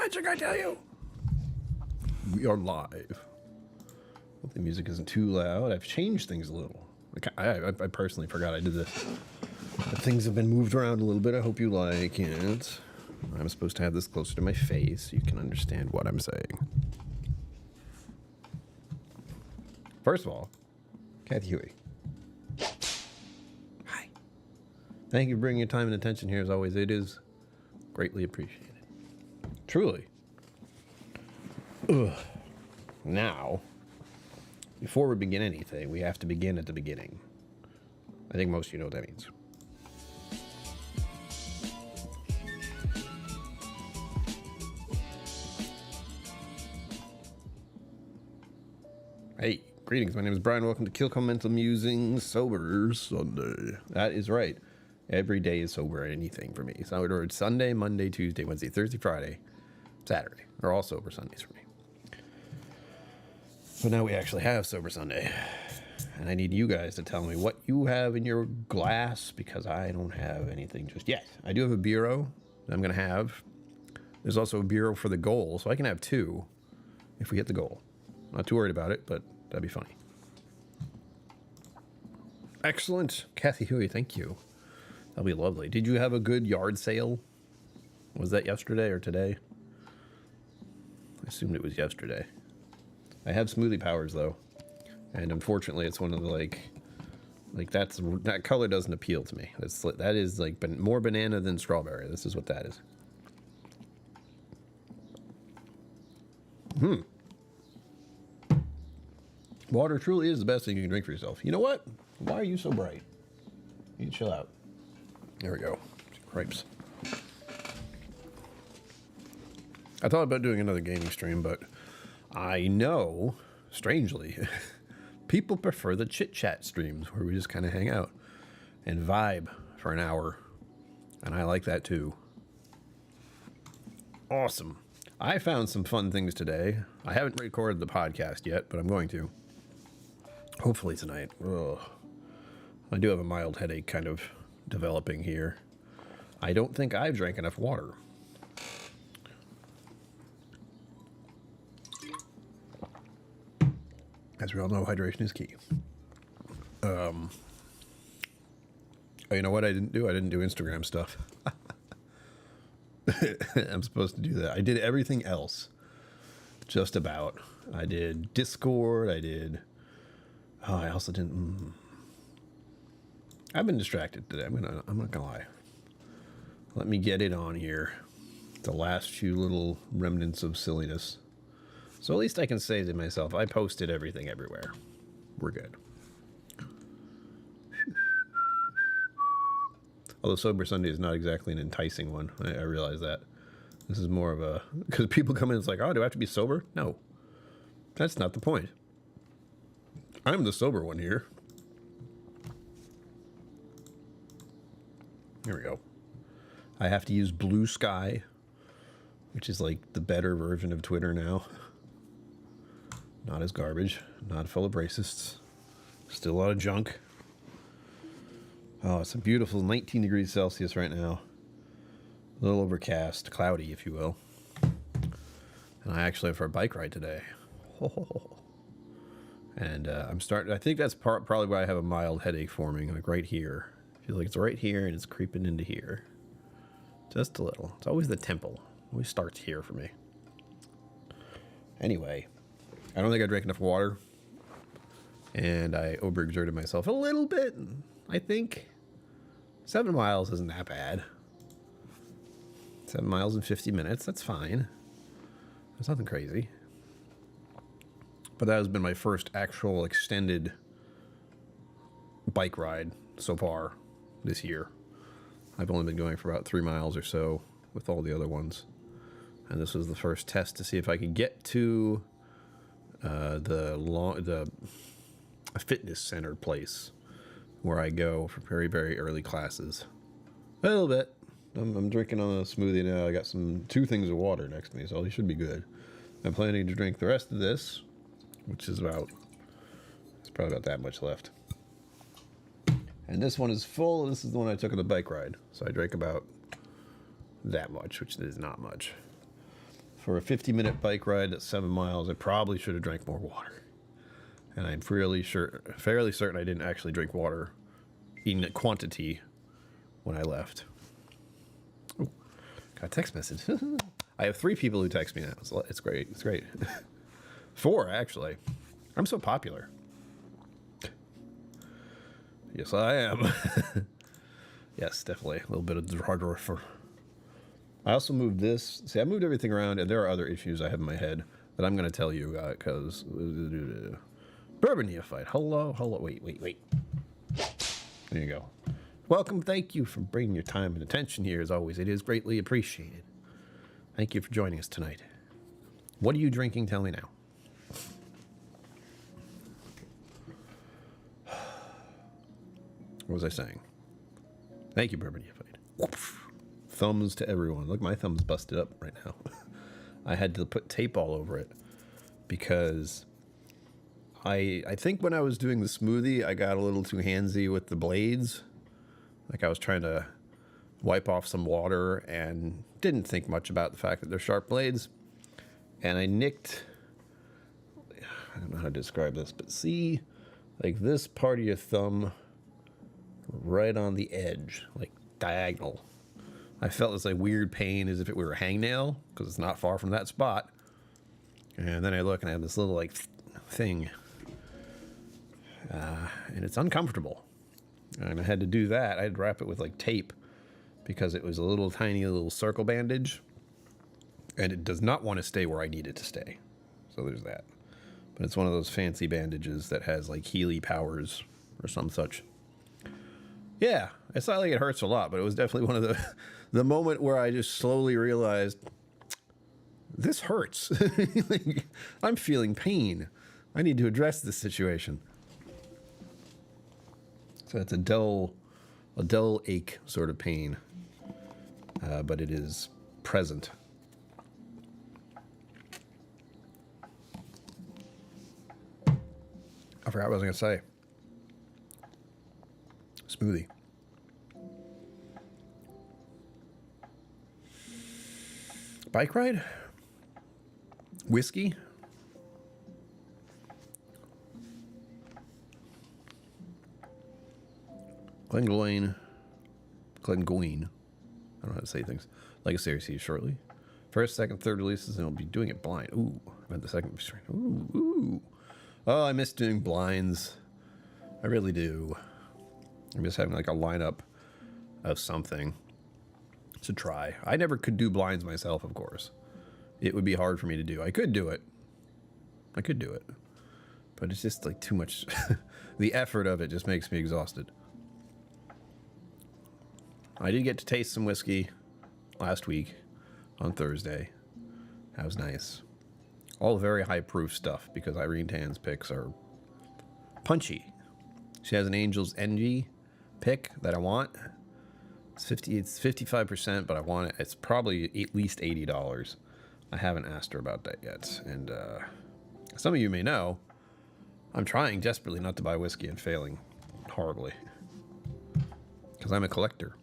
magic, I tell you. We are live. Hope the music isn't too loud. I've changed things a little. I personally forgot I did this. But things have been moved around a little bit. I hope you like it. I'm supposed to have this closer to my face so you can understand what I'm saying. First of all, Kathy Huey. Hi. Thank you for bringing your time and attention here as always. It is greatly appreciated. Truly. Ugh. Now, before we begin anything, we have to begin at the beginning. I think most of you know what that means. Hey, greetings. My name is Brian. Welcome to KillCo Mental Musings Sober Sunday. That is right. Every day is sober anything for me. So it's Sunday, Monday, Tuesday, Wednesday, Thursday, Friday, Saturday. They're all sober Sundays for me. But now we actually have Sober Sunday. And I need you guys to tell me what you have in your glass because I don't have anything just yet. I do have a bureau that I'm going to have. There's also a bureau for the goal, so I can have two if we hit the goal. Not too worried about it, but that'd be funny. Excellent. Kathy Huey, thank you. That'll be lovely. Did you have a good yard sale? Was that yesterday or today? I assumed it was yesterday. I have smoothie powers though. And unfortunately it's one of the that color doesn't appeal to me. That is like more banana than strawberry. This is what that is. Water truly is the best thing you can drink for yourself. You know what? Why are you so bright? You can chill out. There we go. Cripes. I thought about doing another gaming stream, but I know, strangely, people prefer the chit-chat streams where we just kind of hang out and vibe for an hour. And I like that too. Awesome. I found some fun things today. I haven't recorded the podcast yet, but I'm going to. Hopefully tonight. Ugh. I do have a mild headache kind of developing here. I don't think I've drank enough water. As we all know, hydration is key. Oh, you know what I didn't do? I didn't do Instagram stuff. I'm supposed to do that. I did everything else. Just about. I did Discord. Oh, I also didn't. I've been distracted today. I'm not gonna lie. Let me get it on here. The last few little remnants of silliness. So at least I can say to myself, I posted everything everywhere. We're good. Although Sober Sunday is not exactly an enticing one. I realize that. This is more of a... Because people come in, it's like, oh, do I have to be sober? No. That's not the point. I'm the sober one here. Here we go. I have to use Blue Sky, which is like the better version of Twitter now. Not as garbage. Not full of racists. Still a lot of junk. Oh, it's a beautiful 19 degrees Celsius right now. A little overcast. Cloudy, if you will. And I actually have for a bike ride today. And I'm starting... I think that's probably why I have a mild headache forming. Like right here. I feel like it's right here and it's creeping into here. Just a little. It's always the temple. Always starts here for me. Anyway... I don't think I drank enough water, and I overexerted myself a little bit. I think 7 miles isn't that bad. 7 miles in 50 minutes, that's fine. There's nothing crazy. But that has been my first actual extended bike ride so far this year. I've only been going for about 3 miles or so with all the other ones. And this was the first test to see if I could get to... the fitness center place where I go for very, very early classes. A little bit. I'm drinking on a smoothie now. I got 2 things of water next to me, so it should be good. I'm planning to drink the rest of this, which is it's probably about that much left. And this one is full. This is the one I took on the bike ride. So I drank about that much, which is not much. For a 50-minute bike ride at 7 miles, I probably should have drank more water. And I'm fairly certain I didn't actually drink water in quantity when I left. Ooh, got a text message. I have 3 people who text me now. It's great. It's great. 4, actually. I'm so popular. Yes, I am. Yes, definitely. A little bit of hard work for... I also moved this. See, I moved everything around, and there are other issues I have in my head that I'm going to tell you because... Bourbon Neophyte. Hello. Wait. There you go. Welcome. Thank you for bringing your time and attention here, as always. It is greatly appreciated. Thank you for joining us tonight. What are you drinking? Tell me now. What was I saying? Thank you, Bourbon Neophyte. Thumbs to everyone. Look, my thumb's busted up right now. I had to put tape all over it because I think when I was doing the smoothie, I got a little too handsy with the blades. Like I was trying to wipe off some water and didn't think much about the fact that they're sharp blades. And I nicked, I don't know how to describe this, but see, like this part of your thumb right on the edge, like diagonal. I felt this like weird pain as if it were a hangnail because it's not far from that spot. And then I look and I have this little like thing. And it's uncomfortable. And I had to do that. I had to wrap it with like tape because it was a little tiny little circle bandage. And it does not want to stay where I need it to stay. So there's that. But it's one of those fancy bandages that has like Healy powers or some such. Yeah, it's not like it hurts a lot, but it was definitely one of the moment where I just slowly realized this hurts. Like, I'm feeling pain. I need to address this situation. So it's a dull ache sort of pain, but it is present. I forgot what I was going to say. Smoothie. Bike ride? Whiskey? Glengoyne. I don't know how to say things. Like a series shortly. First, second, third releases, and I'll be doing it blind. Ooh, I meant the second. Ooh. Oh, I miss doing blinds. I really do. I'm just having like a lineup of something to try. I never could do blinds myself, of course. It would be hard for me to do. I could do it. But it's just like too much. The effort of it just makes me exhausted. I did get to taste some whiskey last week on Thursday. That was nice. All very high proof stuff because Irene Tan's picks are punchy. She has an Angel's Envy pick that I want. It's 55%, but I want it. It's probably at least $80. I haven't asked her about that yet. And some of you may know, I'm trying desperately not to buy whiskey and failing horribly. Because I'm a collector.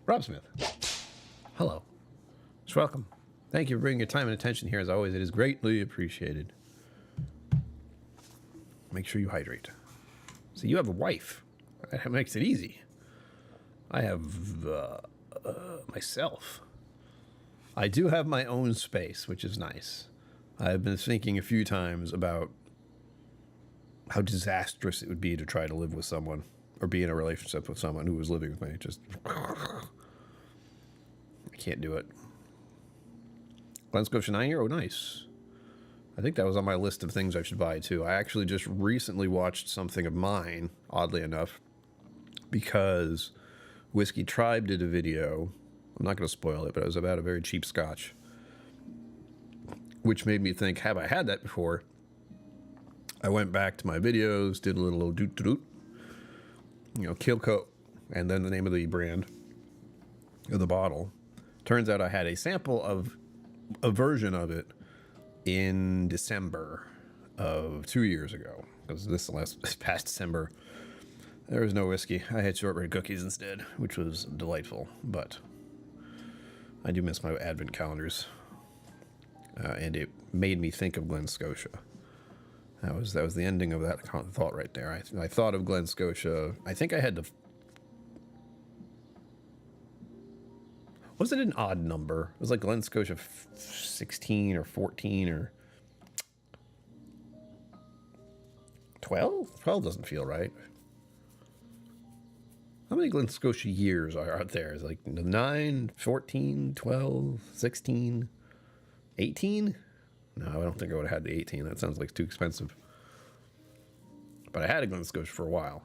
Rob Smith. Hello. Just welcome. Thank you for bringing your time and attention here. As always, it is greatly appreciated. Make sure you hydrate. So you have a wife. That makes it easy. I have myself. I do have my own space, which is nice. I've been thinking a few times about how disastrous it would be to try to live with someone or be in a relationship with someone who was living with me. Just, I can't do it. Glen Scotia 9 year? Oh, nice. I think that was on my list of things I should buy, too. I actually just recently watched something of mine, oddly enough, because Whiskey Tribe did a video. I'm not going to spoil it, but it was about a very cheap Scotch, which made me think, have I had that before? I went back to my videos, did a little doot-doot, KillCo, and then the name of the brand of the bottle. Turns out I had a sample of a version of it in December of 2 years ago, because this past December there was no whiskey. I had shortbread cookies instead, which was delightful, but I do miss my advent calendars. and it made me think of Glen Scotia. That was the ending of that thought right there. I thought of Glen Scotia. I think I had to. Was it an odd number? It was like Glen Scotia 16 or 14 or 12? 12 doesn't feel right. How many Glen Scotia years are out there? Is it like 9, 14, 12, 16, 18? No, I don't think I would have had the 18. That sounds like too expensive. But I had a Glen Scotia for a while.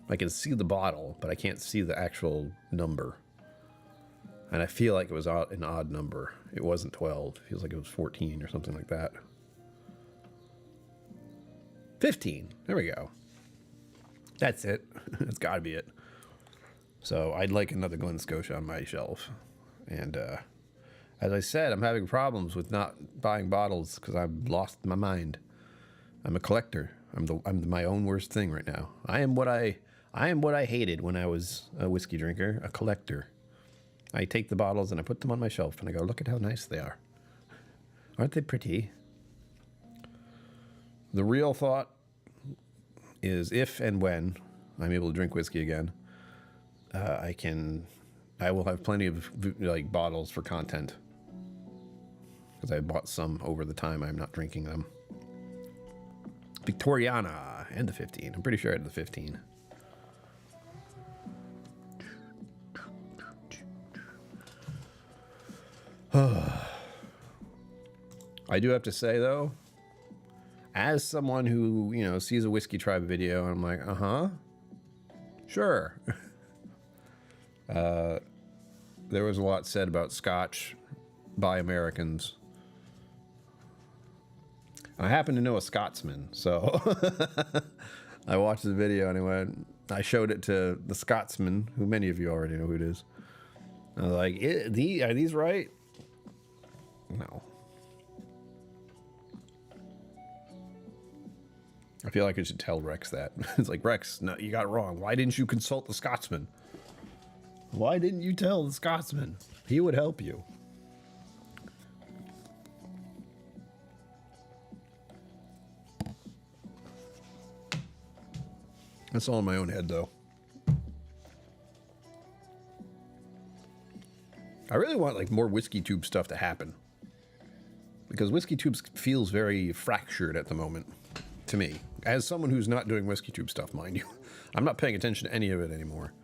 I can see the bottle, but I can't see the actual number. And I feel like it was an odd number. It wasn't 12. It feels like it was 14 or something like that. 15. There we go. That's it. That's got to be it. So I'd like another Glen Scotia on my shelf. And as I said, I'm having problems with not buying bottles because I've lost my mind. I'm a collector. I'm my own worst thing right now. I am what I hated when I was a whiskey drinker, a collector. I take the bottles and I put them on my shelf and I go, look at how nice they are. Aren't they pretty? The real thought is if and when I'm able to drink whiskey again, I will have plenty of like bottles for content because I bought some over the time I'm not drinking them. Victoriana and the 15. I'm pretty sure I had the 15. I do have to say though, as someone who, sees a Whiskey Tribe video, and I'm like, sure. There was a lot said about Scotch by Americans. I happen to know a Scotsman, so I watched the video and I showed it to the Scotsman, who many of you already know who it is. I was like, are these right? No. I feel like I should tell Rex that. It's like, Rex, no, you got it wrong. Why didn't you consult the Scotsman? Why didn't you tell the Scotsman? He would help you. That's all in my own head, though. I really want like more Whiskey Tube stuff to happen. Because Whiskey Tubes feels very fractured at the moment, to me. As someone who's not doing Whiskey Tube stuff, mind you. I'm not paying attention to any of it anymore.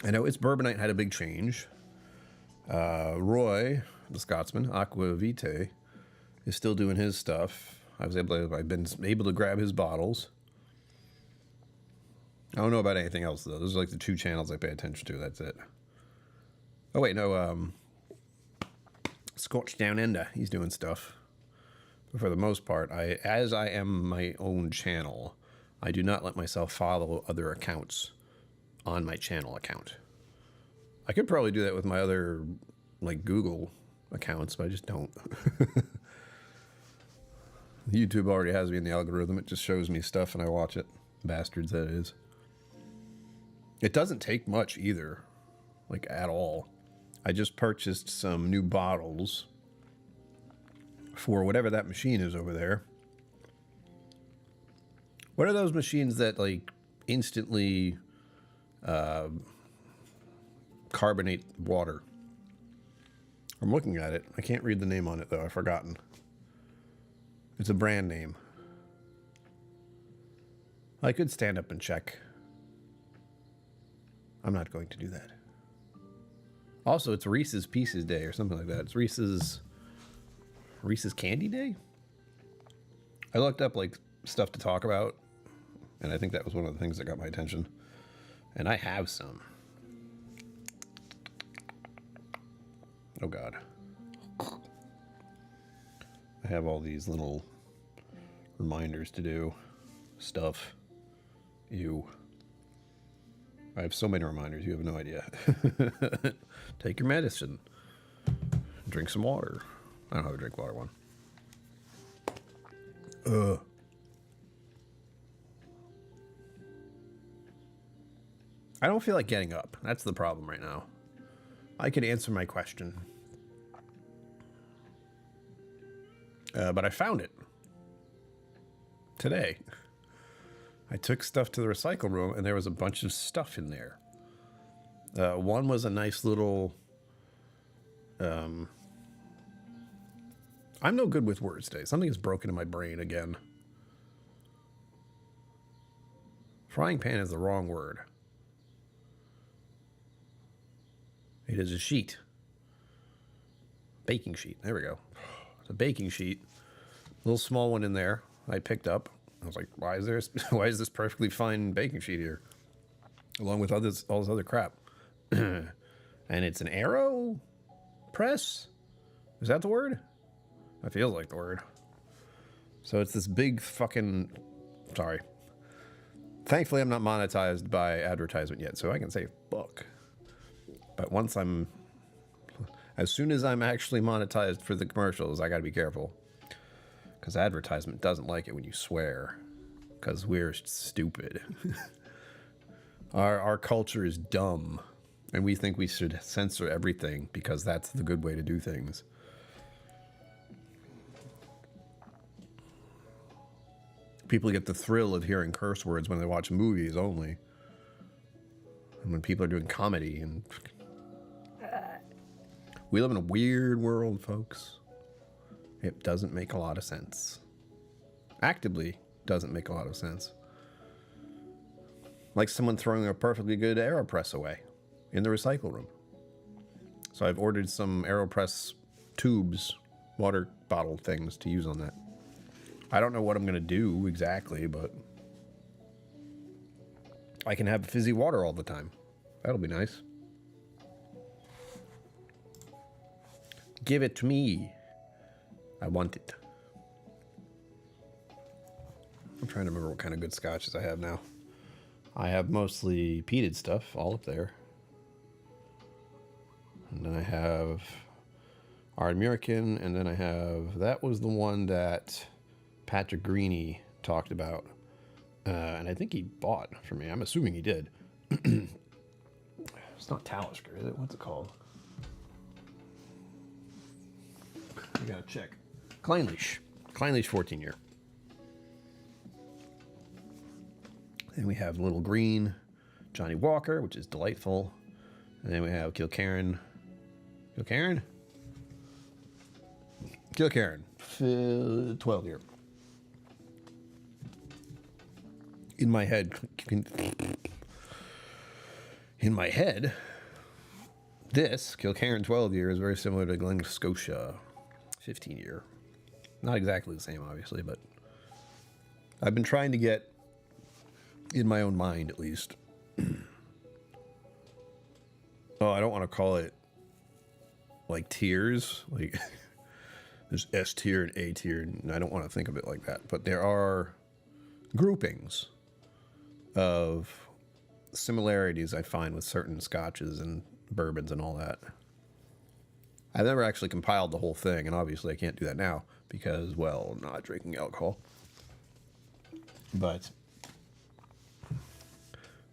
I know It's Bourbonite had a big change. Roy, the Scotsman, Aqua Vitae, is still doing his stuff. I've been able to grab his bottles. I don't know about anything else, though. Those are like the two channels I pay attention to. That's it. Oh, wait, no. Scotch Down Under, he's doing stuff. But for the most part, as I am my own channel, I do not let myself follow other accounts on my channel account. I could probably do that with my other, like, Google accounts, but I just don't. YouTube already has me in the algorithm. It just shows me stuff and I watch it. Bastards, that is. It doesn't take much either, like, at all. I just purchased some new bottles for whatever that machine is over there. What are those machines that, like, instantly carbonate water? I'm looking at it. I can't read the name on it, though. I've forgotten. It's a brand name. I could stand up and check. I'm not going to do that. Also, it's Reese's Pieces Day or something like that. It's Reese's Candy Day? I looked up, like, stuff to talk about, and I think that was one of the things that got my attention. And I have some. Oh, God. I have all these little reminders to do stuff. Ew. I have so many reminders, you have no idea. Take your medicine. Drink some water. I don't know how to drink water one. I don't feel like getting up. That's the problem right now. I could answer my question. But I found it today. I took stuff to the recycle room, and there was a bunch of stuff in there. One was a nice little... I'm no good with words today. Something is broken in my brain again. Frying pan is the wrong word. It is a sheet. Baking sheet. There we go. It's a baking sheet. A little small one in there I picked up. I was like, why is this perfectly fine baking sheet here? Along with all this other crap. And it's an Aero press? Is that the word? That feels like the word. So it's this big fucking... Sorry. Thankfully, I'm not monetized by advertisement yet, so I can say fuck. But as soon as I'm actually monetized for the commercials, I gotta be careful. Because advertisement doesn't like it when you swear. Because we're stupid. Our culture is dumb. And we think we should censor everything because that's the good way to do things. People get the thrill of hearing curse words when they watch movies only. And when people are doing comedy. And we live in a weird world, folks. It doesn't make a lot of sense. Actively doesn't make a lot of sense. Like someone throwing a perfectly good AeroPress away in the recycle room. So I've ordered some AeroPress tubes, water bottle things to use on that. I don't know what I'm going to do exactly, but I can have fizzy water all the time. That'll be nice. Give it to me. I want it. I'm trying to remember what kind of good scotches I have now. I have mostly peated stuff all up there. And then I have our American, and then I have... That was the one that Patrick Greeny talked about. And I think he bought for me. I'm assuming he did. It's not Talisker, is it? What's it called? I gotta check. Kleinleach. Kleinleach 14 year. Then we have Little Green, Johnny Walker, which is delightful. And then we have Kilcairn. Kilcairn? Kilcairn. 12 year. In my head, this Kilcairn 12 year is very similar to Glen Scotia 15 year. Not exactly the same, obviously, but I've been trying to get, in my own mind at least. Oh, I don't want to call it like tiers. Like there's S tier and A tier, and I don't want to think of it like that. But there are groupings of similarities I find with certain scotches and bourbons and all that. I've never actually compiled the whole thing, and obviously I can't do that now because, well, I'm not drinking alcohol. But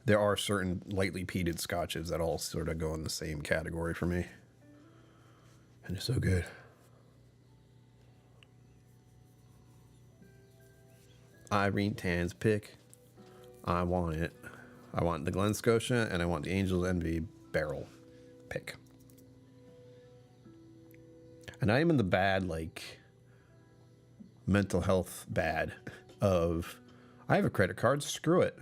there are certain lightly peated scotches that all sort of go in the same category for me. And it's so good. Irene Tan's pick. I want it. I want the Glen Scotia, and I want the Angel's Envy barrel pick. And I am in the bad, like, mental health bad of, I have a credit card, screw it.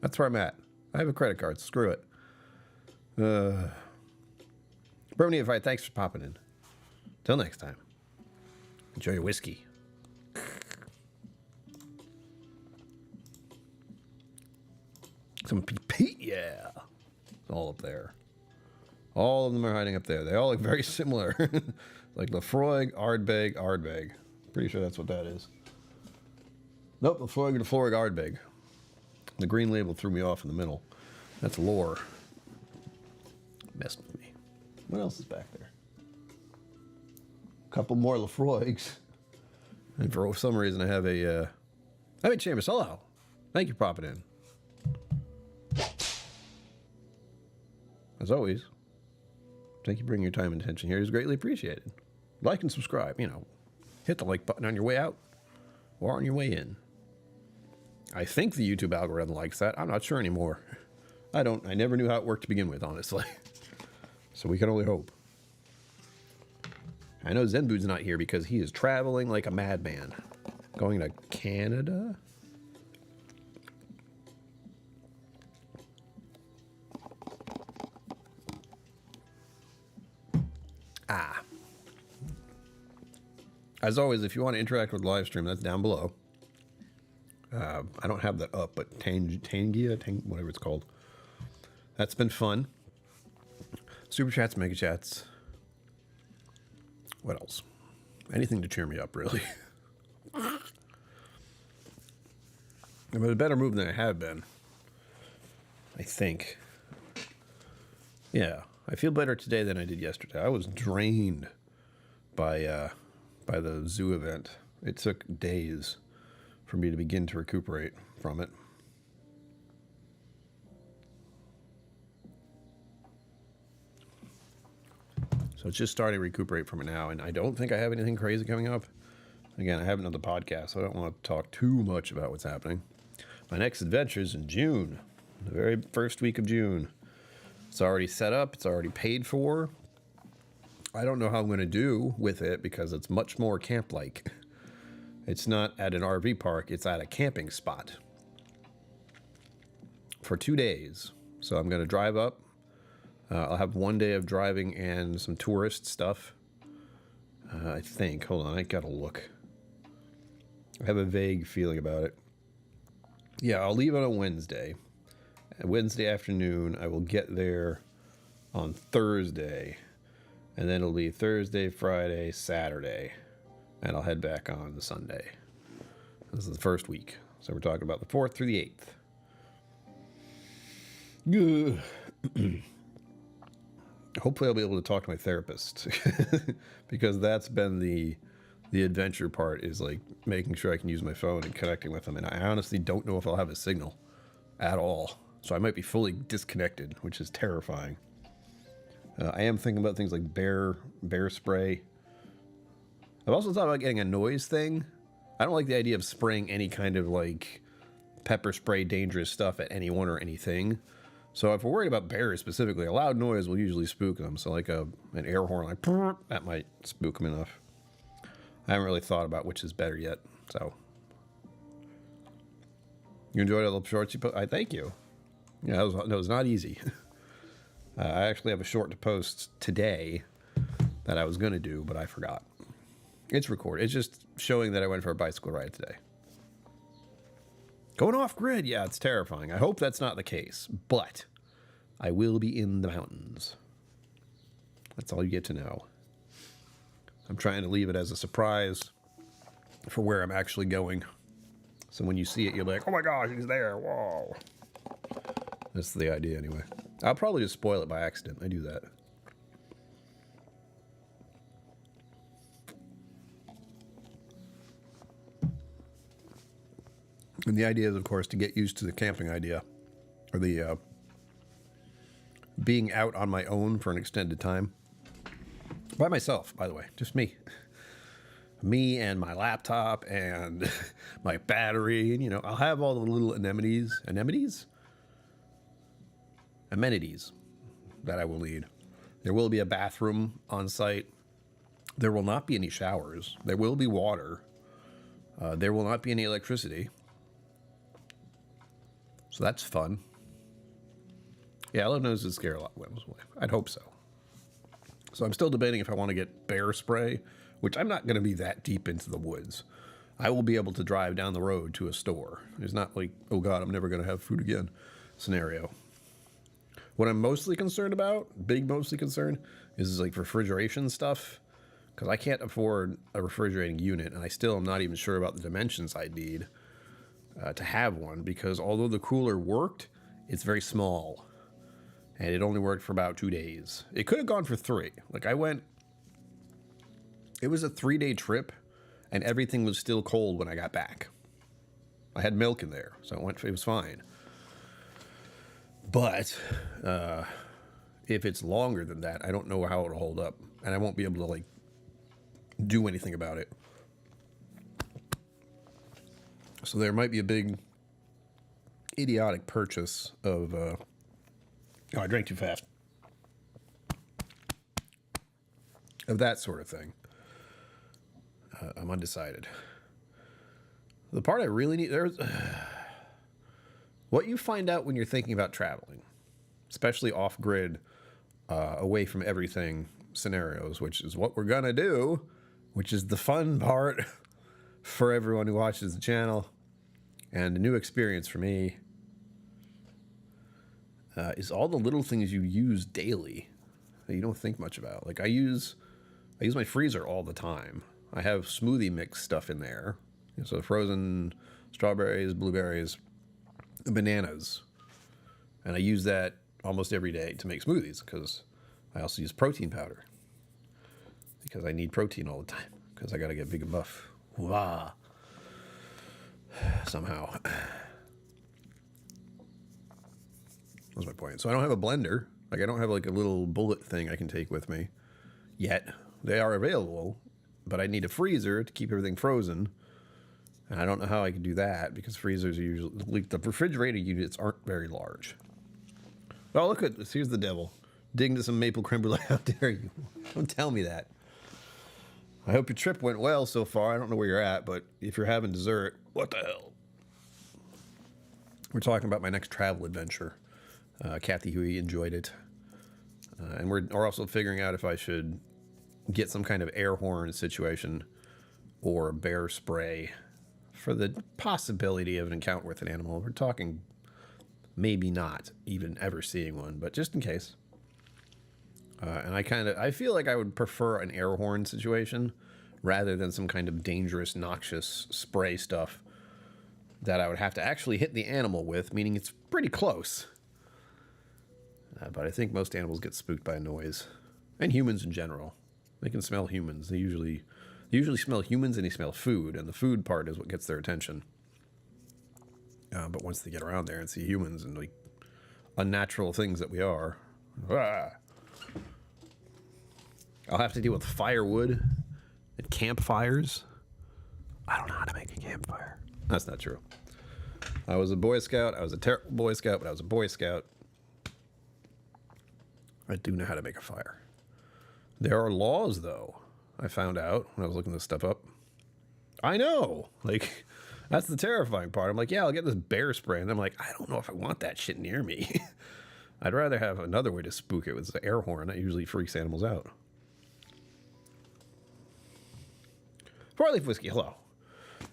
That's where I'm at. I have a credit card, screw it. Bourbon Fight, thanks for popping in. Till next time. Enjoy your whiskey. Some Pete, yeah. It's all up there. All of them are hiding up there. They all look very similar. Like Lafroig, Ardbeg. Pretty sure that's what that is. Nope, Lafroig, Ardbeg. The green label threw me off in the middle. That's lore. Messed with me. What else is back there? A couple more Lafroigs. And for some reason I have a Chambers. Hello. Thank you for popping in. As always, thank you for bringing your time and attention here. It's greatly appreciated. Like and subscribe, you know. Hit the like button on your way out or on your way in. I think the YouTube algorithm likes that. I'm not sure anymore. I never knew how it worked to begin with, honestly. So we can only hope. I know Zenbu's not here because he is traveling like a madman. Going to Canada? Ah. As always, if you want to interact with the live stream, that's down below. I don't have that up, but Tangia, whatever it's called. That's been fun. Super chats, mega chats. What else? Anything to cheer me up, really. I'm in a better mood than I have been. I think. Yeah, I feel better today than I did yesterday. I was drained by the zoo event. It took days for me to begin to recuperate from it. So it's just starting to recuperate from it now, and I don't think I have anything crazy coming up. Again, I haven't done the podcast, so I don't want to talk too much about what's happening. My next adventure is in June, the very first week of June. It's already set up. It's already paid for. I don't know how I'm going to do with it because it's much more camp-like. It's not at an RV park. It's at a camping spot for 2 days. So I'm going to drive up. I'll have 1 day of driving and some tourist stuff. I think. Hold on. I got to look. I have a vague feeling about it. Yeah, I'll leave on a Wednesday. Wednesday afternoon, I will get there on Thursday. And then it'll be Thursday, Friday, Saturday. And I'll head back on the Sunday. This is the first week. So we're talking about the 4th through the 8th. Hopefully I'll be able to talk to my therapist. Because that's been the adventure part, is like making sure I can use my phone and connecting with them. And I honestly don't know if I'll have a signal at all. So I might be fully disconnected, which is terrifying. I am thinking about things like bear spray. I've also thought about getting a noise thing. I don't like the idea of spraying any kind of like pepper spray dangerous stuff at anyone or anything. So if we're worried about bears specifically, a loud noise will usually spook them. So like an air horn, like that might spook them enough. I haven't really thought about which is better yet. So you enjoyed all the shorts you put? I thank you. Yeah, that was not easy. I actually have a short to post today that I was going to do, but I forgot. It's recorded. It's just showing that I went for a bicycle ride today. Going off grid, yeah, it's terrifying. I hope that's not the case, but I will be in the mountains. That's all you get to know. I'm trying to leave it as a surprise for where I'm actually going. So when you see it, you're like, oh my gosh, he's there. Whoa. That's the idea anyway. I'll probably just spoil it by accident. I do that. And the idea is, of course, to get used to the camping idea. Or the being out on my own for an extended time. By myself, by the way. Just me. Me and my laptop and my battery. And, you know, I'll have all the little amenities that I will need. There will be a bathroom on site. There will not be any showers. There will be water. There will not be any electricity. So that's fun. Yeah, Ella knows to scare a lot of women away. I'd hope so. So I'm still debating if I want to get bear spray, which I'm not going to be that deep into the woods. I will be able to drive down the road to a store. It's not like, oh God, I'm never going to have food again scenario. What I'm mostly concerned about, mostly concerned, is like refrigeration stuff. Because I can't afford a refrigerating unit, and I still am not even sure about the dimensions I need to have one. Because although the cooler worked, it's very small. And it only worked for about 2 days. It could have gone for 3. Like it was a 3-day trip, and everything was still cold when I got back. I had milk in there, so it was fine. But if it's longer than that, I don't know how it'll hold up, and I won't be able to like do anything about it. So there might be a big idiotic purchase of... oh, I drank too fast. Of that sort of thing. I'm undecided. The part I really need... There's... What you find out when you're thinking about traveling, especially off-grid, away from everything scenarios, which is what we're going to do, which is the fun part for everyone who watches the channel, and a new experience for me, is all the little things you use daily that you don't think much about. Like I use my freezer all the time. I have smoothie mix stuff in there. So frozen strawberries, blueberries, bananas. And I use that almost every day to make smoothies because I also use protein powder. Because I need protein all the time. Because I got to get big and buff. Wow. Somehow. That's my point. So I don't have a blender. Like I don't have like a little bullet thing I can take with me yet. They are available, but I need a freezer to keep everything frozen. And I don't know how I can do that because freezers are usually, like the refrigerator units aren't very large. Oh, look at this. Here's the devil. Dig into some maple creme brulee. How dare you? Don't tell me that. I hope your trip went well so far. I don't know where you're at, but if you're having dessert, what the hell? We're talking about my next travel adventure. Kathy Huey enjoyed it. And we're also figuring out if I should get some kind of air horn situation or bear spray for the possibility of an encounter with an animal. We're talking maybe not even ever seeing one, but just in case. And I feel like I would prefer an air horn situation rather than some kind of dangerous, noxious spray stuff that I would have to actually hit the animal with, meaning it's pretty close. But I think most animals get spooked by noise, and humans in general. They can smell humans. They usually smell humans and they smell food, and the food part is what gets their attention. But once they get around there and see humans and like unnatural things that we are, I'll have to deal with firewood and campfires. I don't know how to make a campfire. That's not true. I was a Boy Scout. I was a terrible Boy Scout, but I was a Boy Scout. I do know how to make a fire. There are laws, though, I found out when I was looking this stuff up. I know. Like, that's the terrifying part. I'm like, yeah, I'll get this bear spray. And I'm like, I don't know if I want that shit near me. I'd rather have another way to spook it with the air horn. That usually freaks animals out. 4-Leaf Whiskey, hello.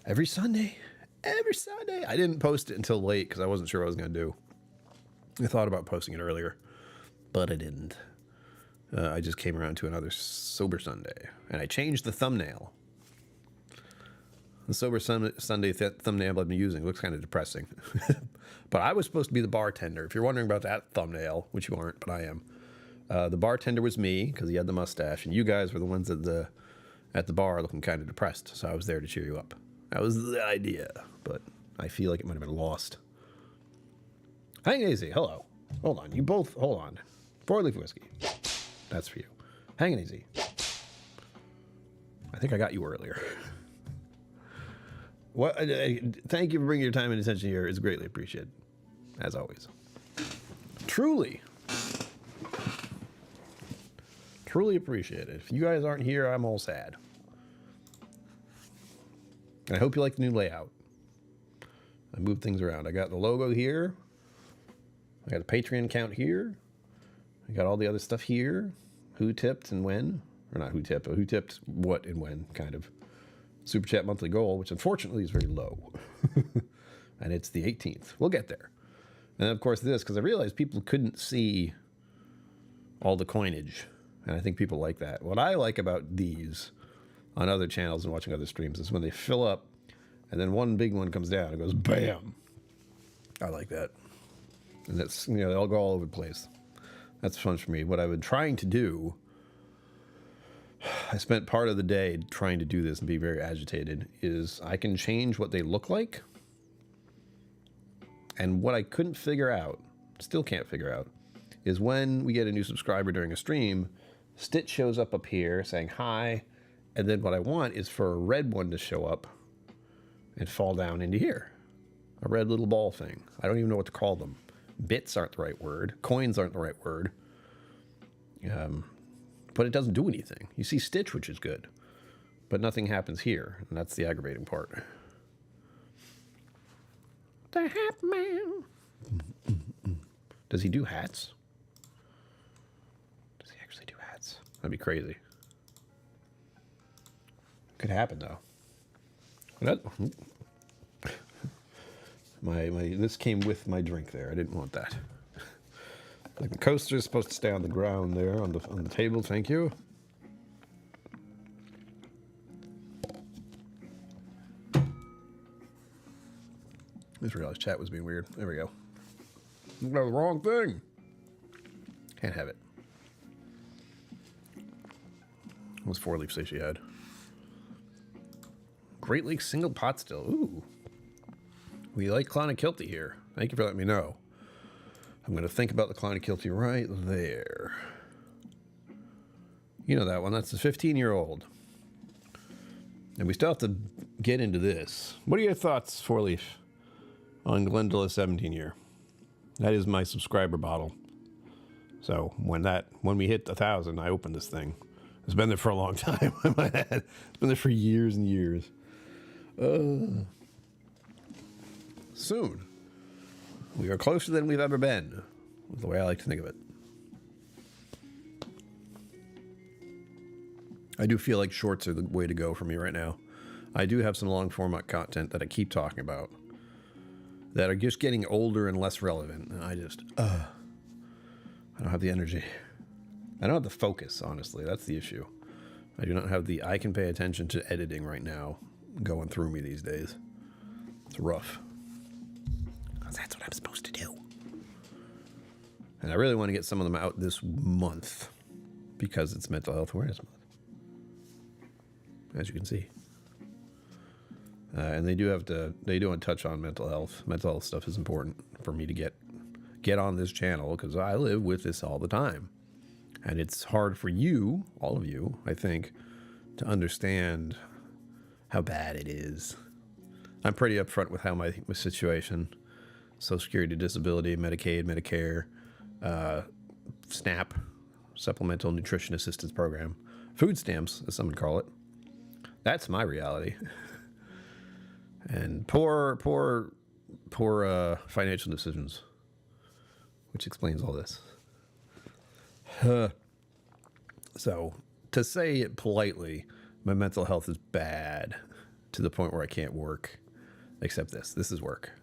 Every Sunday. I didn't post it until late because I wasn't sure what I was going to do. I thought about posting it earlier, but I didn't. I just came around to another Sober Sunday, and I changed the thumbnail. The Sober Sunday thumbnail I've been using looks kind of depressing. But I was supposed to be the bartender. If you're wondering about that thumbnail, which you aren't, but I am. The bartender was me, because he had the mustache, and you guys were the ones at the bar looking kind of depressed, so I was there to cheer you up. That was the idea, but I feel like it might have been lost. Hang easy, hello. Hold on, you both, hold on. 4-Leaf Whiskey. That's for you. Hang easy. I think I got you earlier. What? Thank you for bringing your time and attention here. It's greatly appreciated, as always. Truly appreciated. If you guys aren't here, I'm all sad. I hope you like the new layout. I moved things around. I got the logo here. I got a Patreon account here. I got all the other stuff here. Who tipped and when. Or not who tipped, but who tipped what and when, kind of. Super Chat monthly goal, which unfortunately is very low. And it's the 18th. We'll get there. And of course this, because I realized people couldn't see all the coinage. And I think people like that. What I like about these on other channels and watching other streams is when they fill up and then one big one comes down and goes bam. I like that. And that's, you know, they'll go all over the place. That's fun for me. What I've been trying to do, I spent part of the day trying to do this and be very agitated, is I can change what they look like. And what I couldn't figure out, still can't figure out, is when we get a new subscriber during a stream, Stitch shows up here saying hi, and then what I want is for a red one to show up and fall down into here. A red little ball thing. I don't even know what to call them. Bits aren't the right word. Coins aren't the right word. But it doesn't do anything. You see Stitch, which is good. But nothing happens here, and that's the aggravating part. The Hat Man. Does he do hats? Does he actually do hats? That'd be crazy. Could happen, though. This came with my drink there. I didn't want that. Like the coaster is supposed to stay on the ground there on the table. Thank you. I just realized chat was being weird. There we go. No, the wrong thing. Can't have it. What was 4-leaf say she had? Great Lakes single pot still. Ooh. We like Clonakilty here. Thank you for letting me know. I'm going to think about the Clonakilty right there. You know that one. That's the 15-year-old. And we still have to get into this. What are your thoughts, 4-leaf, on Glendale 17-year? That is my subscriber bottle. So when we hit 1,000, I open this thing. It's been there for a long time. It's been there for years and years. Soon. We are closer than we've ever been, is the way I like to think of it. I do feel like shorts are the way to go for me right now. I do have some long format content that I keep talking about that are just getting older and less relevant. And I don't have the energy. I don't have the focus, honestly. That's the issue. I do not have I can pay attention to editing right now going through me these days. It's rough. Because that's what I'm supposed to do. And I really want to get some of them out this month because it's Mental Health Awareness Month. As you can see. And they do want to touch on mental health. Mental health stuff is important for me to get on this channel because I live with this all the time. And it's hard for you, all of you, I think, to understand how bad it is. I'm pretty upfront with how my situation, Social Security, Disability, Medicaid, Medicare, SNAP, Supplemental Nutrition Assistance Program, food stamps, as some would call it. That's my reality. And poor financial decisions, which explains all this. So, to say it politely, my mental health is bad to the point where I can't work. Except this. This is work.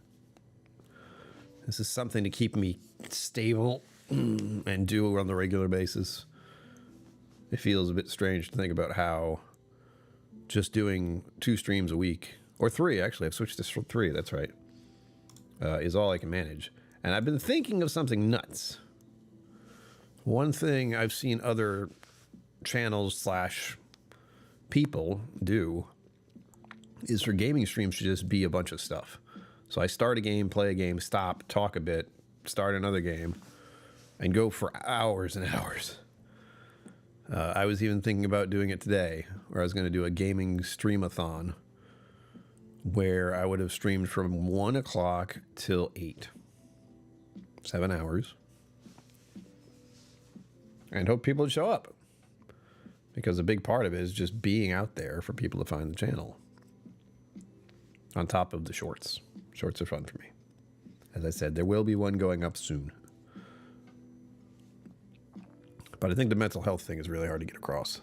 This is something to keep me stable and do on the regular basis. It feels a bit strange to think about how just doing 2 streams a week, or 3, actually, I've switched this from 3, that's right, is all I can manage. And I've been thinking of something nuts. One thing I've seen other channels / people do is for gaming streams to just be a bunch of stuff. So I start a game, play a game, stop, talk a bit, start another game, and go for hours and hours. I was even thinking about doing it today, where I was going to do a gaming stream-a-thon, where I would have streamed from 1 o'clock till 8. 7 hours. And hope people would show up. Because a big part of it is just being out there for people to find the channel. On top of the shorts. Shorts are fun for me. As I said, there will be one going up soon. But I think the mental health thing is really hard to get across.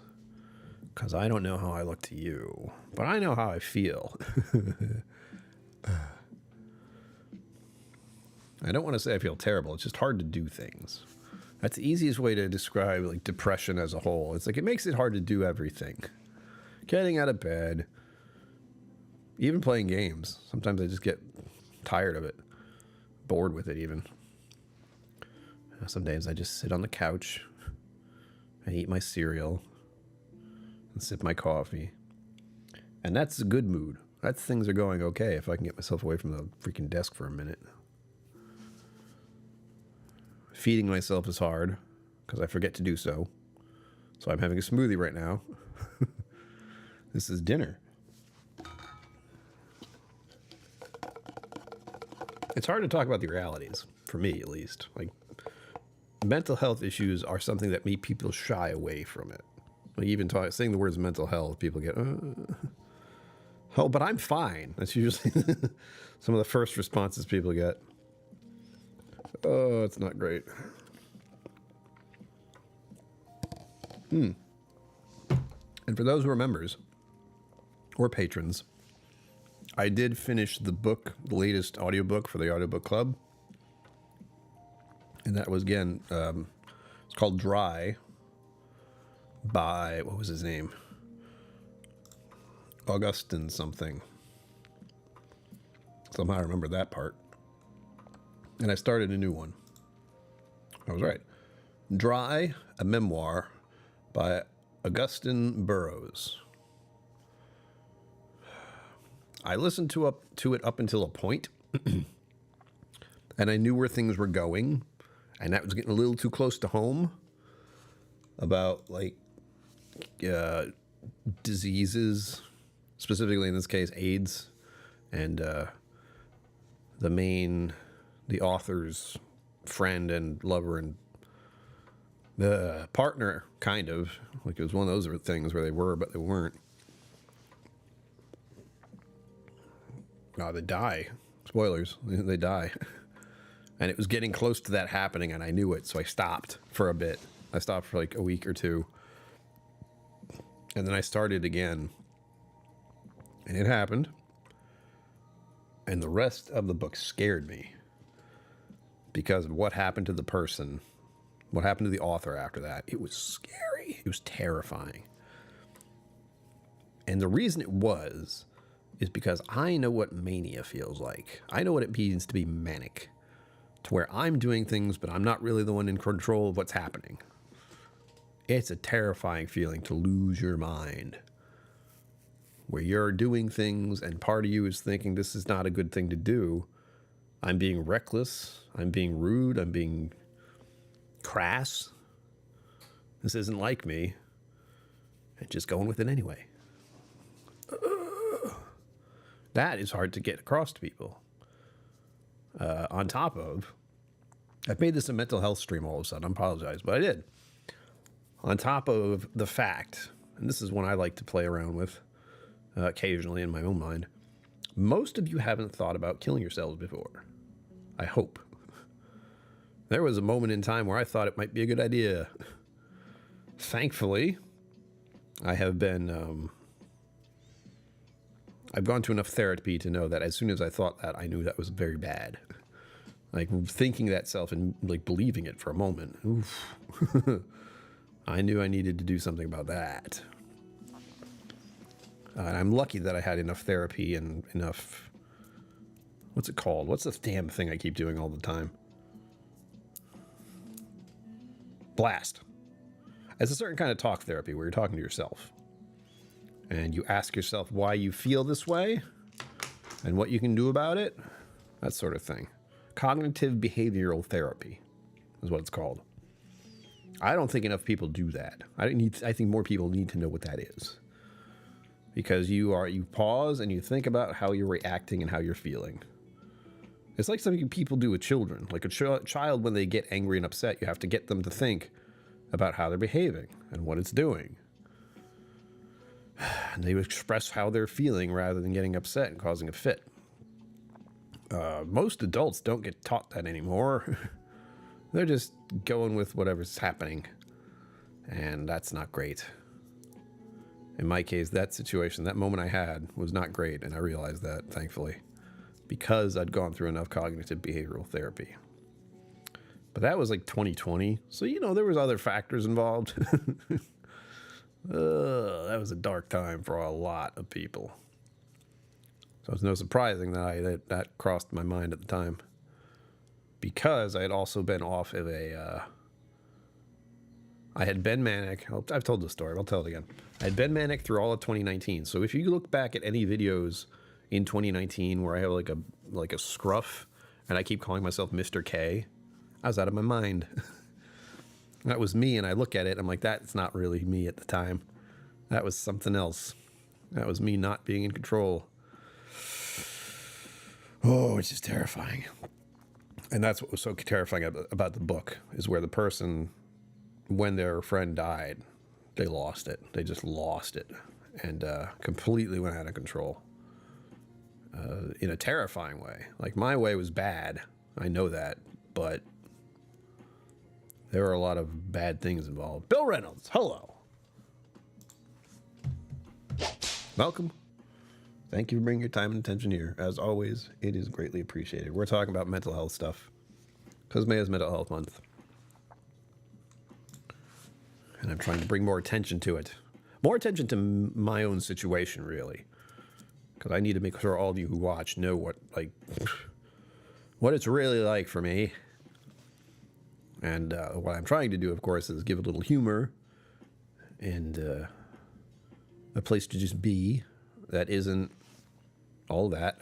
Because I don't know how I look to you. But I know how I feel. I don't want to say I feel terrible. It's just hard to do things. That's the easiest way to describe like depression as a whole. It's like it makes it hard to do everything. Getting out of bed. Even playing games. Sometimes I just get tired of it. Bored with it even. Some days I just sit on the couch and eat my cereal and sip my coffee. And that's a good mood. That's things are going okay if I can get myself away from the freaking desk for a minute. Feeding myself is hard because I forget to do so. So I'm having a smoothie right now. This is dinner. It's hard to talk about the realities, for me at least. Like, mental health issues are something that make people shy away from it. Like, even saying the words mental health, people get, oh, but I'm fine. That's usually some of the first responses people get. Oh, it's not great. And for those who are members or patrons, I did finish the book, the latest audiobook for the audiobook club. And that was, again, it's called Dry by, what was his name? Augustine something. Somehow I remember that part. And I started a new one. I was right. Dry, a memoir by Augustine Burroughs. I listened to it up until a point, and I knew where things were going, and that was getting a little too close to home about, like, diseases, specifically in this case, AIDS, and the author's friend and lover and the partner, kind of. Like, it was one of those things where they were, but they weren't. They die. Spoilers. They die. And it was getting close to that happening, and I knew it, so I stopped for a bit. I stopped for like a week or two. And then I started again. And it happened. And the rest of the book scared me. Because of what happened to the person, what happened to the author after that. It was scary. It was terrifying. And the reason it was is because I know what mania feels like. I know what it means to be manic. To where I'm doing things, but I'm not really the one in control of what's happening. It's a terrifying feeling to lose your mind. Where you're doing things and part of you is thinking this is not a good thing to do. I'm being reckless. I'm being rude. I'm being crass. This isn't like me. And just going with it anyway. That is hard to get across to people. On top of, I've made this a mental health stream all of a sudden. I apologize, but I did. On top of the fact, and this is one I like to play around with occasionally in my own mind, most of you haven't thought about killing yourselves before. I hope. There was a moment in time where I thought it might be a good idea. Thankfully, I have been... I've gone to enough therapy to know that as soon as I thought that, I knew that was very bad. Like, thinking that self and, like, believing it for a moment. Oof. I knew I needed to do something about that. And I'm lucky that I had enough therapy and enough... What's it called? What's this damn thing I keep doing all the time? Blast. It's a certain kind of talk therapy where you're talking to yourself. And you ask yourself why you feel this way and what you can do about it. That sort of thing. Cognitive behavioral therapy is what it's called. I don't think enough people do that. I think more people need to know what that is. Because you pause and you think about how you're reacting and how you're feeling. It's like something people do with children. Like a child, when they get angry and upset, you have to get them to think about how they're behaving and what it's doing. And they express how they're feeling rather than getting upset and causing a fit. Most adults don't get taught that anymore. They're just going with whatever's happening. And that's not great. In my case, that situation, that moment I had was not great. And I realized that, thankfully, because I'd gone through enough cognitive behavioral therapy. But that was like 2020. So, there was other factors involved. That was a dark time for a lot of people. So it's no surprising that crossed my mind at the time. Because I had also been off of I had been manic. I've told this story. I'll tell it again. I had been manic through all of 2019. So if you look back at any videos in 2019 where I have like a scruff and I keep calling myself Mr. K, I was out of my mind. That was me, and I look at it, I'm like, that's not really me at the time. That was something else. That was me not being in control. Oh, it's just terrifying. And that's what was so terrifying about the book, is where the person, when their friend died, they lost it. They just lost it and completely went out of control in a terrifying way. Like, my way was bad. I know that, but there are a lot of bad things involved. Bill Reynolds, hello. Welcome. Thank you for bringing your time and attention here. As always, it is greatly appreciated. We're talking about mental health stuff because May is Mental Health Month. And I'm trying to bring more attention to it. More attention to my own situation, really. Because I need to make sure all of you who watch know what it's really like for me. And what I'm trying to do, of course, is give a little humor and a place to just be that isn't all that.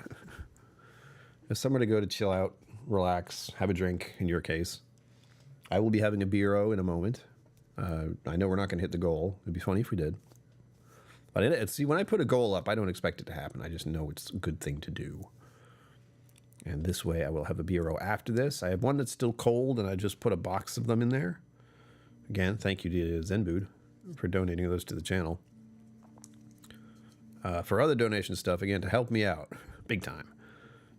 If somewhere to go to chill out, relax, have a drink, in your case. I will be having a beero in a moment. I know we're not going to hit the goal. It'd be funny if we did. But see, when I put a goal up, I don't expect it to happen. I just know it's a good thing to do. And this way I will have a beero after this. I have one that's still cold, and I just put a box of them in there. Again, thank you to Zenbood for donating those to the channel. For other donation stuff, again, to help me out, big time,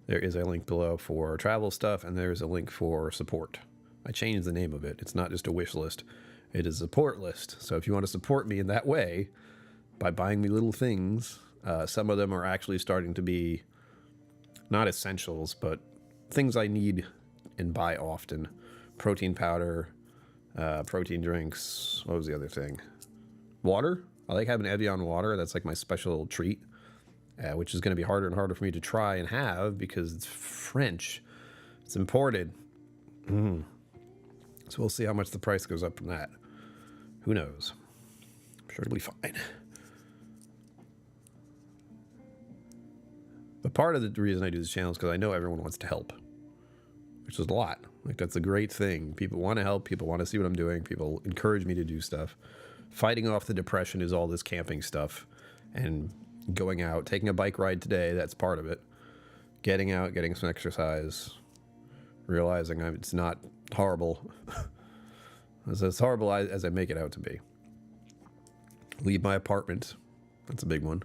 there is a link below for travel stuff, and there's a link for support. I changed the name of it. It's not just a wish list. It is a support list. So if you want to support me in that way, by buying me little things, some of them are actually starting to be not essentials, but things I need and buy often. Protein powder, protein drinks. What was the other thing? Water. I like having Evian water. That's like my special treat, which is going to be harder and harder for me to try and have because it's French. It's imported. So we'll see how much the price goes up from that. Who knows? I'm sure it'll be fine. But part of the reason I do this channel is because I know everyone wants to help, which is a lot. Like, that's a great thing. People want to help. People want to see what I'm doing. People encourage me to do stuff. Fighting off the depression is all this camping stuff and going out, taking a bike ride today. That's part of it. Getting out, getting some exercise, realizing it's not horrible. It's as horrible as I make it out to be. Leave my apartment. That's a big one.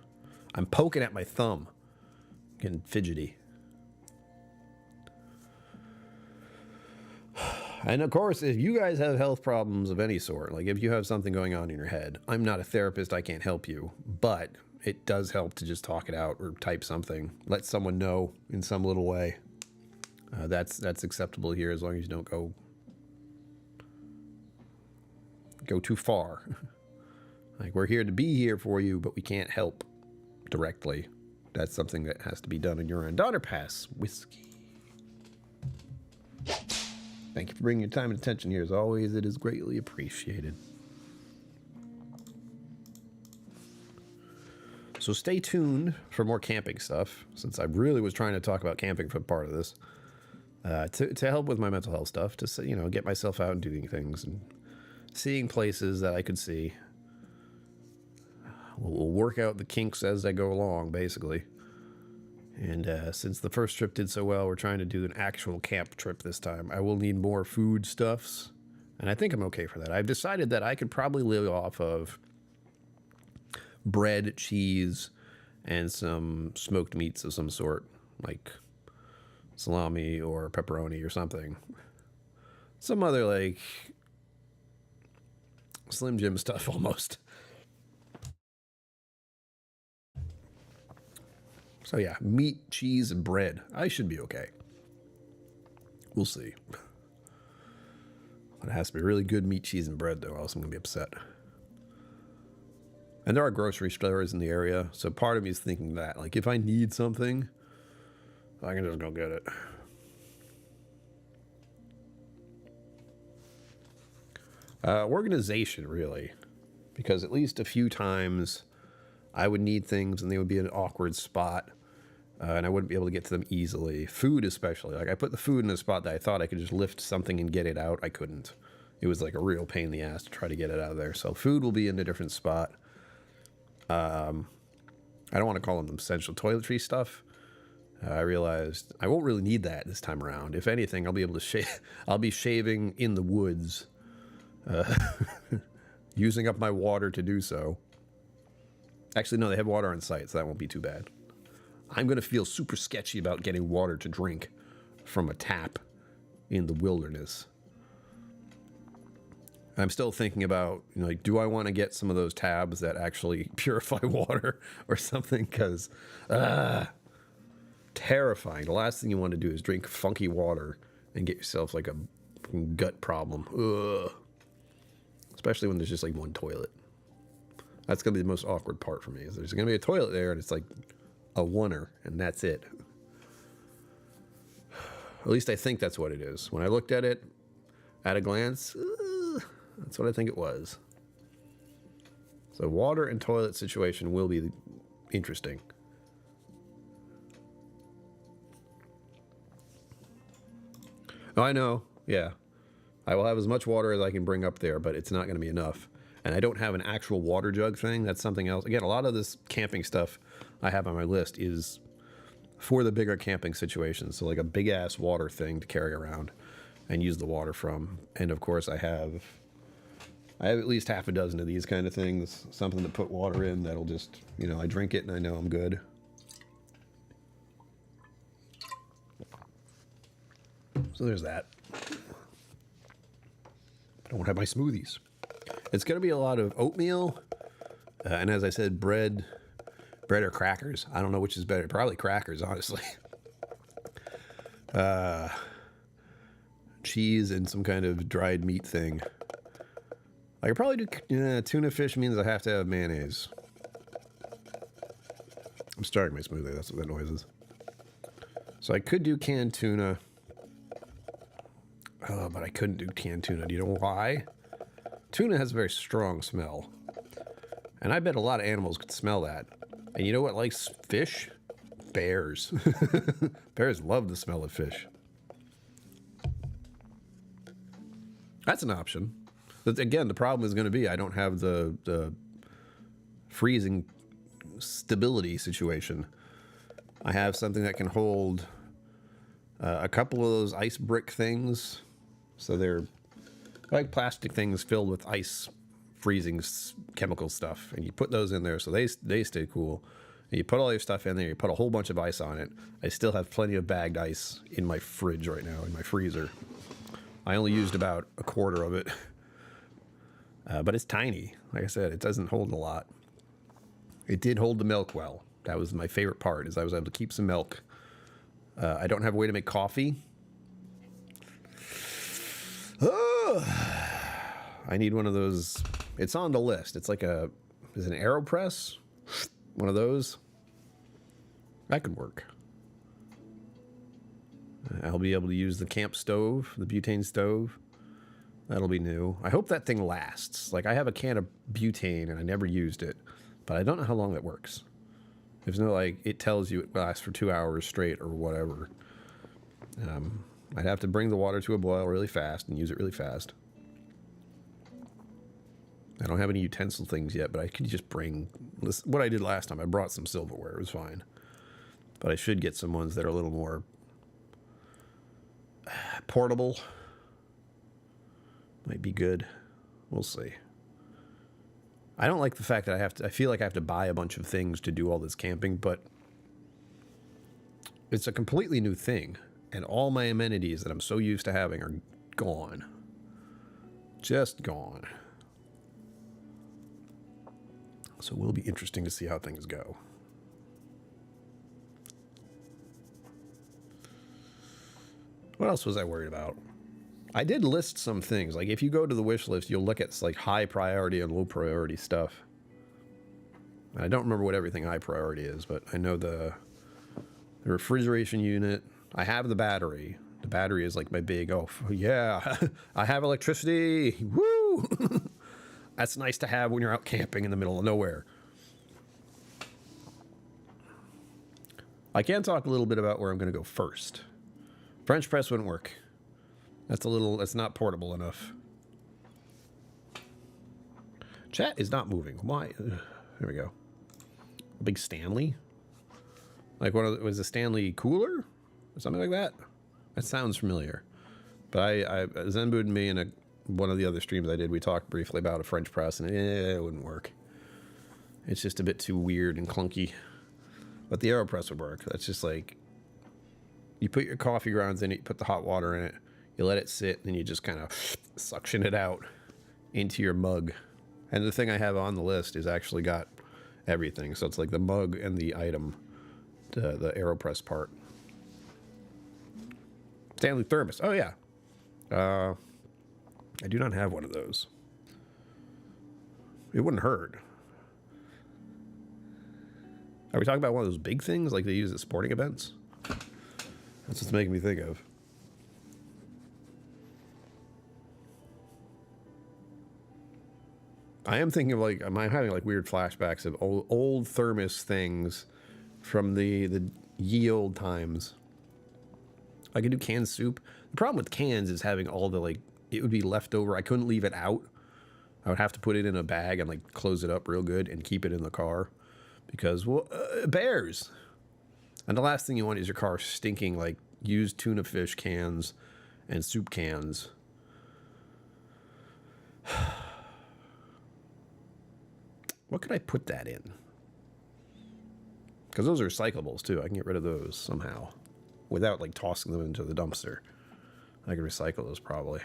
I'm poking at my thumb. Getting fidgety. And of course, if you guys have health problems of any sort, like if you have something going on in your head, I'm not a therapist, I can't help you, but it does help to just talk it out or type something. Let someone know in some little way. That's acceptable here as long as you don't go too far. Like, we're here to be here for you, but we can't help directly. That's something that has to be done on your end. Donner Pass whiskey. Thank you for bringing your time and attention here. As always, it is greatly appreciated. So stay tuned for more camping stuff, since I really was trying to talk about camping for part of this, to help with my mental health stuff, to, you know, get myself out and doing things and seeing places that I could see. We'll work out the kinks as I go along, basically. And since the first trip did so well, we're trying to do an actual camp trip this time. I will need more food stuffs, and I think I'm okay for that. I've decided that I could probably live off of bread, cheese, and some smoked meats of some sort, like salami or pepperoni or something. Some other, like, Slim Jim stuff almost. So yeah, meat, cheese, and bread. I should be okay. We'll see. But it has to be really good meat, cheese, and bread, though, else I'm going to be upset. And there are grocery stores in the area, so part of me is thinking that, like, if I need something, I can just go get it. Organization, really. Because at least a few times I would need things and they would be in an awkward spot. And I wouldn't be able to get to them easily. Food especially. Like, I put the food in a spot that I thought I could just lift something and get it out. I couldn't. It was like a real pain in the ass to try to get it out of there. So food will be in a different spot. I don't want to call them essential toiletry stuff. I realized I won't really need that this time around. If anything, I'll be able to shave. I'll be shaving in the woods, using up my water to do so. Actually, no, they have water on site, so that won't be too bad. I'm going to feel super sketchy about getting water to drink from a tap in the wilderness. I'm still thinking about, you know, like, do I want to get some of those tabs that actually purify water or something? Because, terrifying. The last thing you want to do is drink funky water and get yourself like a gut problem. Ugh. Especially when there's just like one toilet. That's going to be the most awkward part for me. Is there's going to be a toilet there and it's like a oneer and that's it. At least I think that's what it is. When I looked at it at a glance, that's what I think it was. So water and toilet situation will be interesting. Oh, I know. Yeah. I will have as much water as I can bring up there, but it's not going to be enough. And I don't have an actual water jug thing. That's something else. Again, a lot of this camping stuff I have on my list is for the bigger camping situations. So like a big ass water thing to carry around and use the water from. And of course I have at least half a dozen of these kind of things. Something to put water in that'll just, you know, I drink it and I know I'm good. So there's that. I don't have my smoothies. It's going to be a lot of oatmeal. And as I said, bread or crackers. I don't know which is better. Probably crackers, honestly. Cheese and some kind of dried meat thing. I could probably do tuna fish means I have to have mayonnaise. I'm starting my smoothie. That's what that noise is. So I could do canned tuna. Oh, but I couldn't do canned tuna. Do you know why? Tuna has a very strong smell. And I bet a lot of animals could smell that. And you know what likes fish? Bears. Bears love the smell of fish. That's an option. But again, the problem is going to be I don't have the freezing stability situation. I have something that can hold a couple of those ice brick things. So they're like plastic things filled with ice freezing chemical stuff. And you put those in there so they stay cool. And you put all your stuff in there. You put a whole bunch of ice on it. I still have plenty of bagged ice in my fridge right now, in my freezer. I only used about a quarter of it. But it's tiny. Like I said, it doesn't hold a lot. It did hold the milk well. That was my favorite part, is I was able to keep some milk. I don't have a way to make coffee. I need one of those. It's on the list. It's like is it an AeroPress? One of those. That could work. I'll be able to use the camp stove, the butane stove. That'll be new. I hope that thing lasts. Like, I have a can of butane and I never used it, but I don't know how long that works. There's no, like, it tells you it lasts for 2 hours straight or whatever. I'd have to bring the water to a boil really fast and use it really fast. I don't have any utensil things yet, but I could just bring this. What I did last time, I brought some silverware. It was fine. But I should get some ones that are a little more portable. Might be good. We'll see. I don't like the fact that I feel like I have to buy a bunch of things to do all this camping, but it's a completely new thing. And all my amenities that I'm so used to having are gone. Just gone. So it will be interesting to see how things go. What else was I worried about? I did list some things. Like, if you go to the wish list, you'll look at like high priority and low priority stuff. And I don't remember what everything high priority is, but I know the refrigeration unit. I have the battery. The battery is like my big, oh, yeah, I have electricity. Woo! That's nice to have when you're out camping in the middle of nowhere. I can talk a little bit about where I'm going to go first. French press wouldn't work. That's not portable enough. Chat is not moving. Why? There we go. A big Stanley. Like was a Stanley cooler or something like that? That sounds familiar. But I Zenbu and me in one of the other streams I did, we talked briefly about a French press, and it wouldn't work. It's just a bit too weird and clunky. But the AeroPress would work. That's just like, you put your coffee grounds in it, you put the hot water in it, you let it sit, and you just kind of suction it out into your mug. And the thing I have on the list is actually got everything. So it's like the mug and the item, the AeroPress part. Stanley thermos. Oh, yeah. I do not have one of those. It wouldn't hurt. Are we talking about one of those big things like they use at sporting events? That's what's making me think of. I am thinking of like, I'm having like weird flashbacks of old thermos things from the ye old times. I could do canned soup. The problem with cans is having all the like, it would be left over. I couldn't leave it out. I would have to put it in a bag and like close it up real good and keep it in the car because, well, bears. And the last thing you want is your car stinking like used tuna fish cans and soup cans. What could I put that in? Because those are recyclables too. I can get rid of those somehow without like tossing them into the dumpster. I can recycle those probably.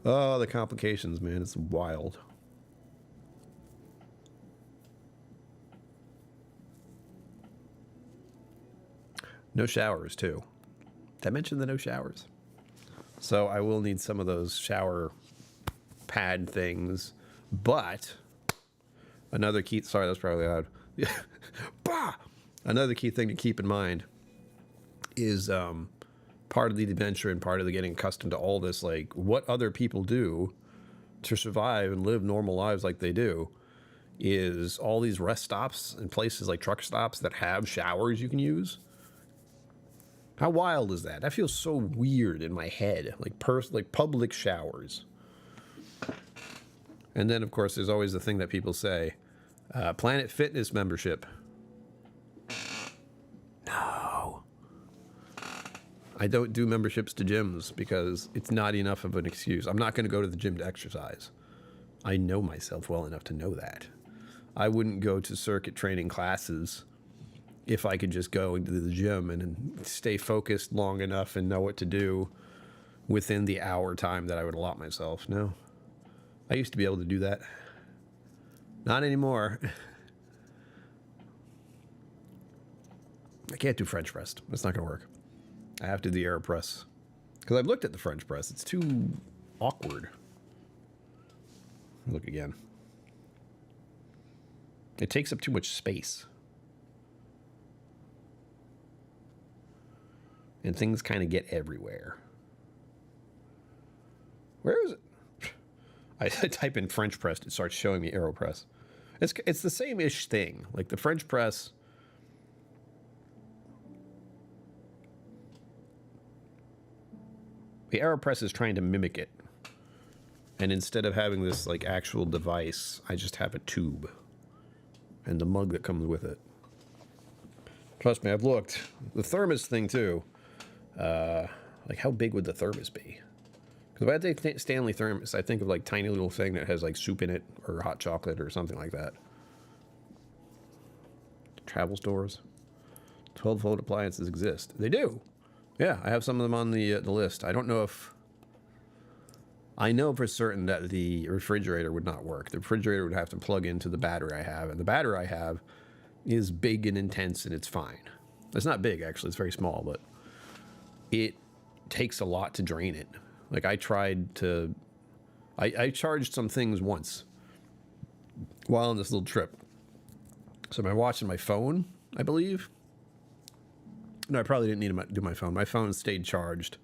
Oh, the complications, man. It's wild. No showers, too. Did I mention the no showers? So I will need some of those shower pad things. But another key... Sorry, that's probably loud. Bah! Another key thing to keep in mind is... part of the adventure and part of the getting accustomed to all this, like what other people do to survive and live normal lives like they do, is all these rest stops and places like truck stops that have showers you can use. How wild is that? That feels so weird in my head, like public showers. And then of course there's always the thing that people say, Planet Fitness membership. I don't do memberships to gyms because it's not enough of an excuse. I'm not going to go to the gym to exercise. I know myself well enough to know that. I wouldn't go to circuit training classes if I could just go into the gym and stay focused long enough and know what to do within the hour time that I would allot myself. No. I used to be able to do that. Not anymore. I can't do French press. It's not going to work. I have to do the AeroPress. Because I've looked at the French press. It's too awkward. Look again. It takes up too much space. And things kind of get everywhere. Where is it? I type in French press. It starts showing me AeroPress. It's the same-ish thing. Like the French press... The AeroPress is trying to mimic it. And instead of having this like actual device, I just have a tube. And the mug that comes with it. Trust me, I've looked. The thermos thing too. Like how big would the thermos be? Because if I think Stanley thermos, I think of like tiny little thing that has like soup in it or hot chocolate or something like that. Travel stores. 12-volt appliances exist. They do. Yeah, I have some of them on the list. I don't know if... I know for certain that the refrigerator would not work. The refrigerator would have to plug into the battery I have. And the battery I have is big and intense, and it's fine. It's not big, actually. It's very small, but it takes a lot to drain it. Like, I tried to... I charged some things once while on this little trip. So my watch and my phone, I believe... No, I probably didn't need to do my phone. My phone stayed charged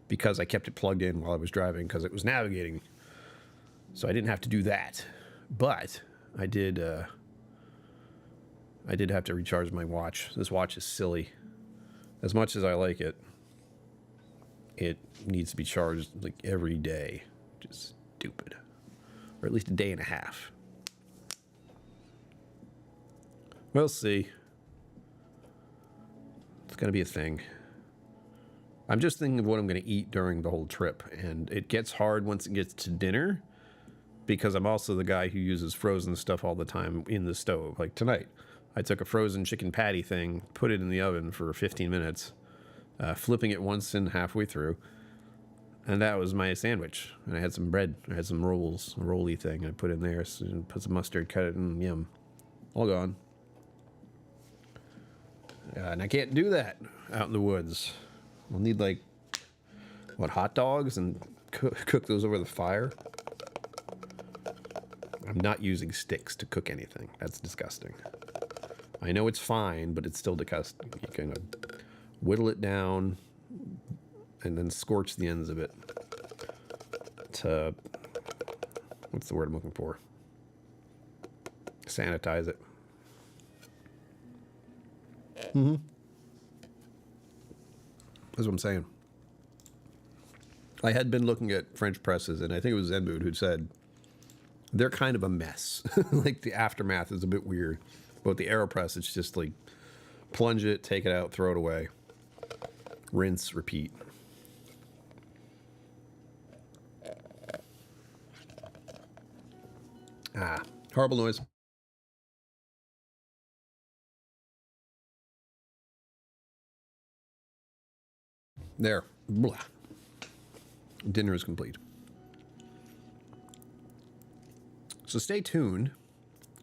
because I kept it plugged in while I was driving because it was navigating. So I didn't have to do that. But I did have to recharge my watch. This watch is silly. As much as I like it, it needs to be charged like every day. Which is stupid. Or at least a day and a half. We'll see. It's going to be a thing. I'm just thinking of what I'm going to eat during the whole trip, and it gets hard once it gets to dinner because I'm also the guy who uses frozen stuff all the time in the stove. Like tonight, I took a frozen chicken patty thing, put it in the oven for 15 minutes, flipping it once and halfway through, and that was my sandwich. And I had some bread, I had some rolls, a rolly thing I put in there, put some mustard, cut it, and yum. All gone. And I can't do that out in the woods. We'll need, like, what, hot dogs and cook those over the fire? I'm not using sticks to cook anything. That's disgusting. I know it's fine, but it's still disgusting. You can whittle it down and then scorch the ends of it to, what's the word I'm looking for? Sanitize it. Mm-hmm. That's what I'm saying. I had been looking at French presses, and I think it was Zenboot who said they're kind of a mess. Like, the aftermath is a bit weird. But with the AeroPress, it's just like plunge it, take it out, throw it away. Rinse, repeat. Ah, horrible noise. There. Blah. Dinner is complete. So stay tuned.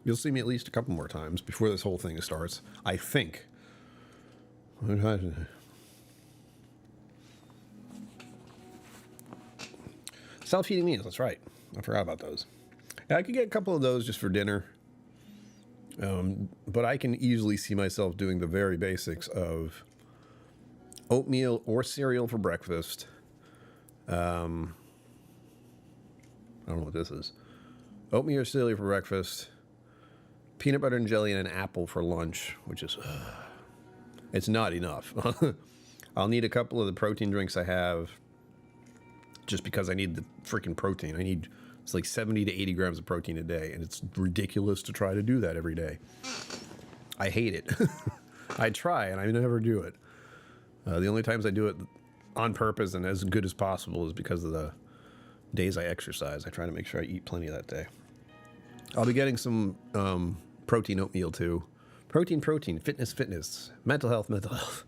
You'll see me at least a couple more times before this whole thing starts, I think. Self-heating meals, that's right. I forgot about those. Yeah, I could get a couple of those just for dinner. But I can easily see myself doing the very basics of oatmeal or cereal for breakfast. I don't know what this is. Oatmeal or cereal for breakfast. Peanut butter and jelly and an apple for lunch, which is... it's not enough. I'll need a couple of the protein drinks I have just because I need the freaking protein. It's like 70 to 80 grams of protein a day, and it's ridiculous to try to do that every day. I hate it. I try, and I never do it. The only times I do it on purpose and as good as possible is because of the days I exercise. I try to make sure I eat plenty that day. I'll be getting some protein oatmeal too. Protein, fitness, mental health.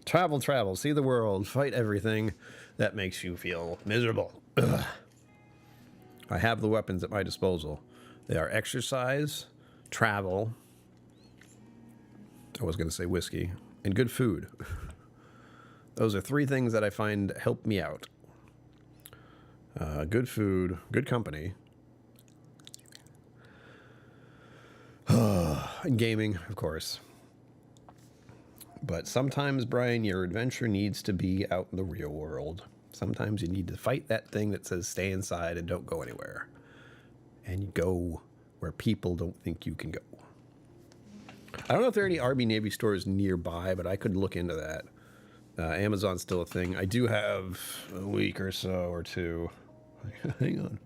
Travel, see the world, fight everything that makes you feel miserable. Ugh. I have the weapons at my disposal. They are exercise, travel, I was going to say whiskey, and good food. Those are three things that I find help me out. Good food, good company, and gaming, of course. But sometimes, Brian, your adventure needs to be out in the real world. Sometimes you need to fight that thing that says stay inside and don't go anywhere. And go where people don't think you can go. I don't know if there are any Army Navy stores nearby, but I could look into that. Amazon's still a thing. I do have a week or so or two. Hang on.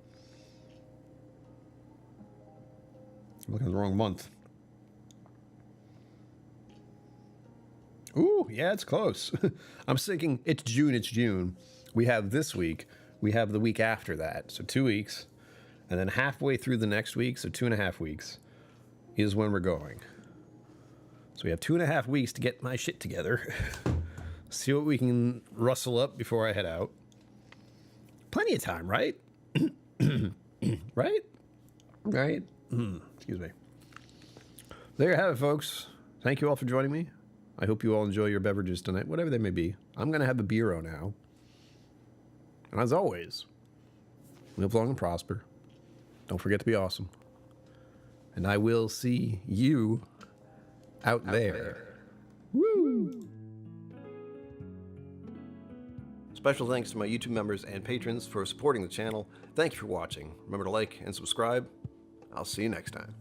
I'm looking at the wrong month. Ooh, yeah, it's close. I'm thinking it's June. We have this week. We have the week after that. So 2 weeks. And then halfway through the next week, so 2.5 weeks, is when we're going. So we have 2.5 weeks to get my shit together. See what we can rustle up before I head out. Plenty of time, right? Right? Excuse me. There you have it, folks. Thank you all for joining me. I hope you all enjoy your beverages tonight, whatever they may be. I'm going to have a beero now. And as always, live long and prosper. Don't forget to be awesome. And I will see you out there. Woo! Special thanks to my YouTube members and patrons for supporting the channel. Thank you for watching. Remember to like and subscribe. I'll see you next time.